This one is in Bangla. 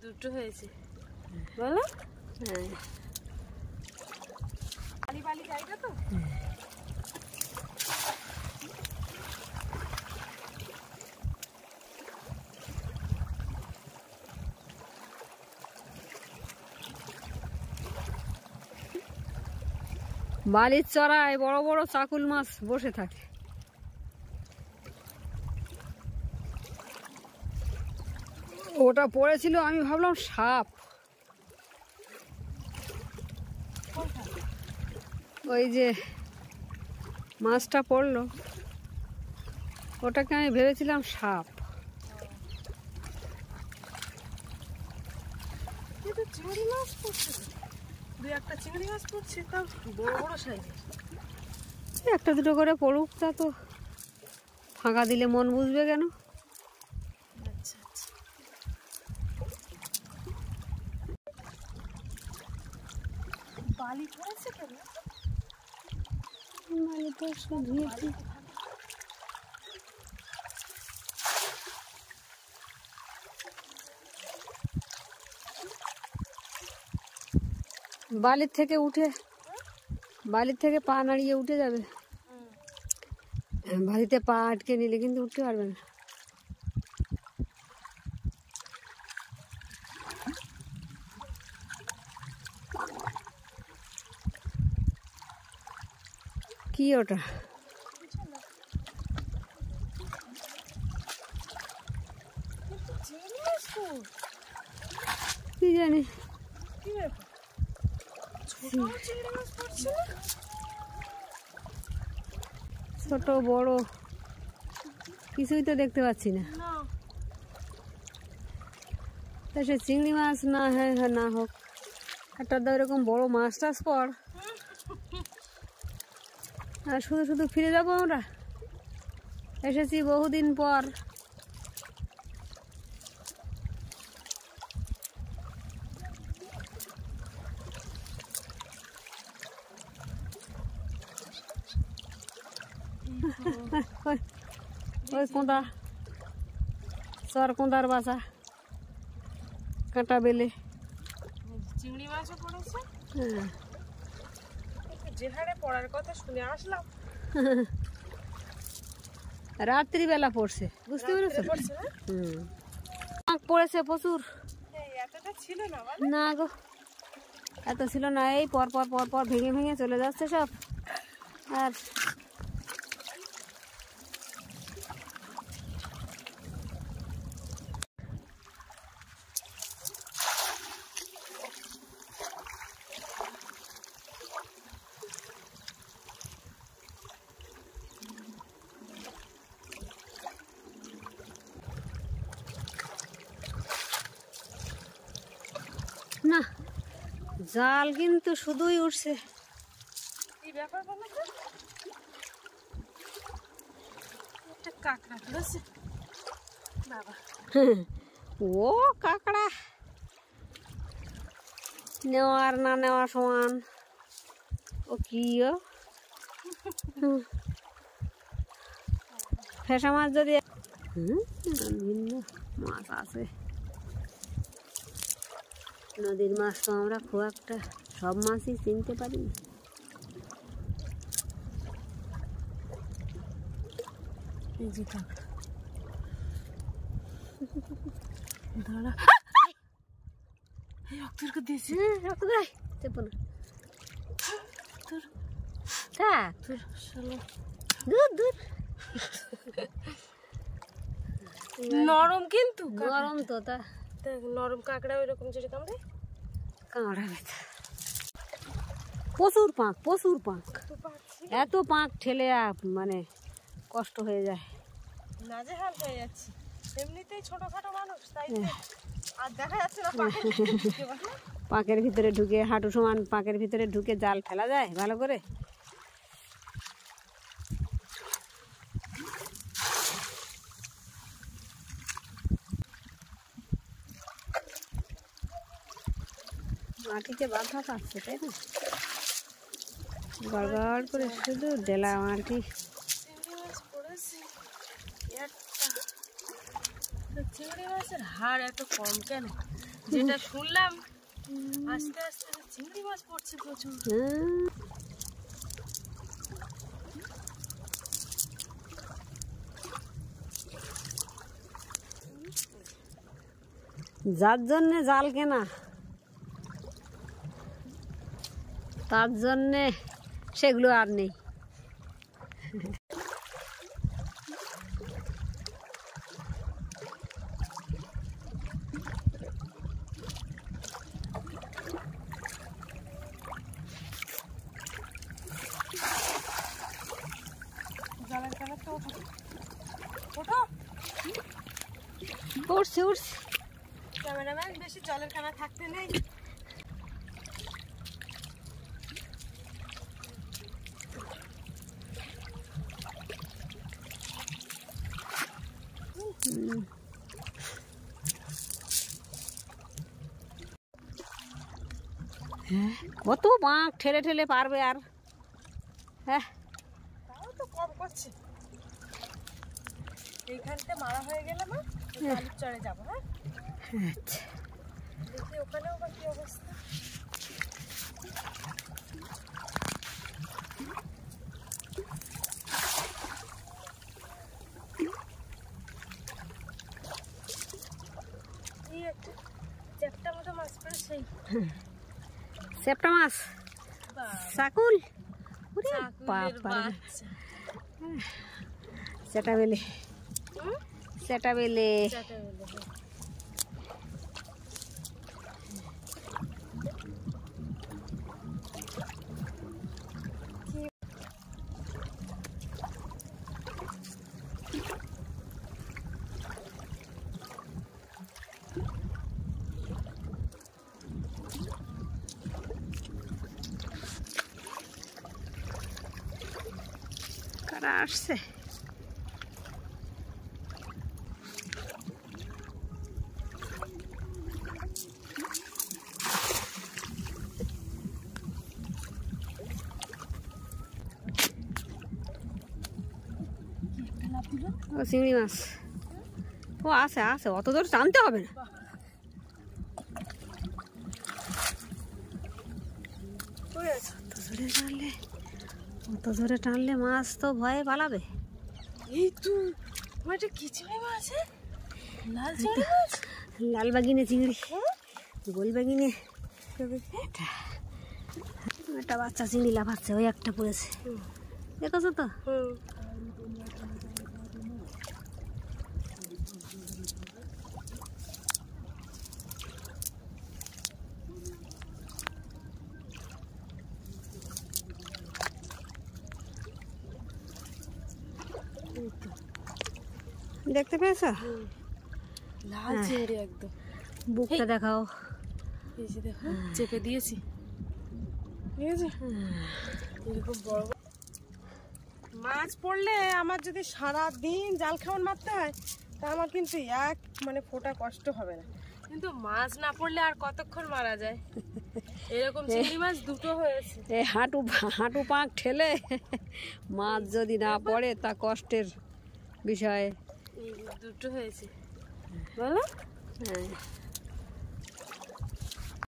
দুটো হয়েছে বলো। হ্যাঁ বালি বালি জায়গা তো। বালির চড়ায় বড় বড় চাকুল মাছ বসে থাকে। ওটা পড়েছিল, আমি ভাবলাম সাপ। ওই যে মাছটা পড়লো ওটাকে আমি ভেবেছিলাম সাপ। চিংড়ি মাছ পড়ছে, দুই একটা চিংড়ি মাছ পড়ছে, তাও বড় বড় সাইজের। একটা দুটো করে পড়ুক, তা তো ফাঁকা দিলে মন বুঝবে কেন। আচ্ছা আচ্ছা। বালি পড়েছে কেন? বালি তো ধুয়েছি। বালির থেকে উঠে, বালির থেকে পা নাড়িয়ে উঠে যাবে। বালিতে পা আটকে নিলে কিন্তু উঠতে পারবে না। কি ওটা? কি জানি, ছোট বড় কিছুই তো দেখতে পাচ্ছি না। তা সে চিংড়ি মাছ না হয় না হোক, একটা তো এরকম বড় মাছ টাছ পর, আর শুধু শুধু ফিরে যাবো আমরা। এসেছি বহুদিন পর। ওই কোঁদা, সর কোঁদার বাসা, কাঁটা বেলে চিংড়ি মাছও পড়েছে। হ্যাঁ, যে হারে পড়ার কথা শুনে আসলাম। রাত্রিবেলা পড়ছে, বুঝতে পেরেছো? পড়েছে প্রচুর। এতটা ছিল না না গো, এত ছিল না। এই পর পর পর পর ভেঙে ভেঙে চলে যাচ্ছে সব। আর না, জাল কিন্তু শুধুই উঠছে। কি ব্যাপার বলো তো? একটা কাঁকড়া ধরেছে বাবা। ও কাঁকড়া নেওয়ার না নেওয়া সমান। ও কি ফেসা মাছ যদি ভিন্ন মাছ আছে। নদীর মাছ তো আমরা খুব একটা সব মাছই চিনতে পারি না। এই যে কাঁকড়া দাঁড়া, রক্তের করে দিয়েছি। রক্ত দেয়, চেপো না। থাক, দূর দূর। নরম কিন্তু, গরম তো, তা নরম কাঁকড়া ওইরকম যেটা কামড়ে কামড়া ব্যথা। প্রচুর পাঁক, প্রচুর পাঁক। এত পাঁক ঠেলে মানে কষ্ট হয়ে যায়, নাজেহাল হয়ে যাচ্ছি। এমনিতেই ছোটখাটো মানুষ, তাই আর দেখা যাচ্ছে না। পাঁকের ভিতরে ঢুকে, হাঁটু সমান পাঁকের ভিতরে ঢুকে জাল ফেলা যায় ভালো করে। মাটিতে বাঁধা পাচ্ছে, তাই না? গড়গড় করে শুধু ডেলা মাটি। চিংড়ি মাছের হাড় এত কম কেন? যেটা শুনলাম আস্তে আস্তে চিংড়ি মাছ পড়ছে প্রচুর। যার জন্যে জাল কেনা তার জন্যে সেগুলো আর নেই। জালের কানেরটা ওঠো ওঠো। উঠছে উঠছে। ক্যামেরাম্যান বেশি জলের কানা থাকতে নেই। কত বাঁক ঠেলে ঠেলে পারবে আর। হ্যাঁ তাও তো কম করছে। এইখানটা মারা হয়ে গেলে মা আলুর চড়ে যাবো। হ্যাঁ আচ্ছা দেখি ওখানেও বা কি অবস্থা। এই একটা চ্যাপটা মতো মাছ পড়েছে। সেপ্টা মাছ সাকুল। ওরে চাকুলের বাবা বাচ্চা। সেটা বেলে সেটা বেলে। চাটা বেলে, হ্যাঁ। কারা আসছে? ও চিংড়ি মাছ। ও আছে আছে, অত দূর টানতে হবে না। অত জোরে টানলে মাছ তো ভয়ে পালাবে। এই তো এটা কি চিংড়ি মাছ? লাল চিংড়ি মাছ। লাল বাগিনে চিংড়ি, গোল বাগিনে। একটা বাচ্চা চিংড়ি লাফাচ্ছে, ওই একটা পড়েছে, দেখেছো তো? দেখতে পেয়েছ? লাল চিংড়ি একদম। বুকটা দেখাও। এই যে দেখো চেপে দিয়েছি, ঠিক আছে? এরকম বড় মাছ পড়লে আমার যদি সারা দিন জাল খাওয়ান মারতে হয় তা আমার কিন্তু এক মানে ফোঁটা কষ্ট হবে না। কিন্তু মাছ না পড়লে আর কতক্ষণ মারা যায়। এরকম চিংড়ি মাছ দুটো হয়েছে। এই হাঁটু হাঁটু পাক ঠেলে মাছ যদি না পড়ে তা কষ্টের বিষয়। দুটো হয়েছে বলো। হ্যাঁ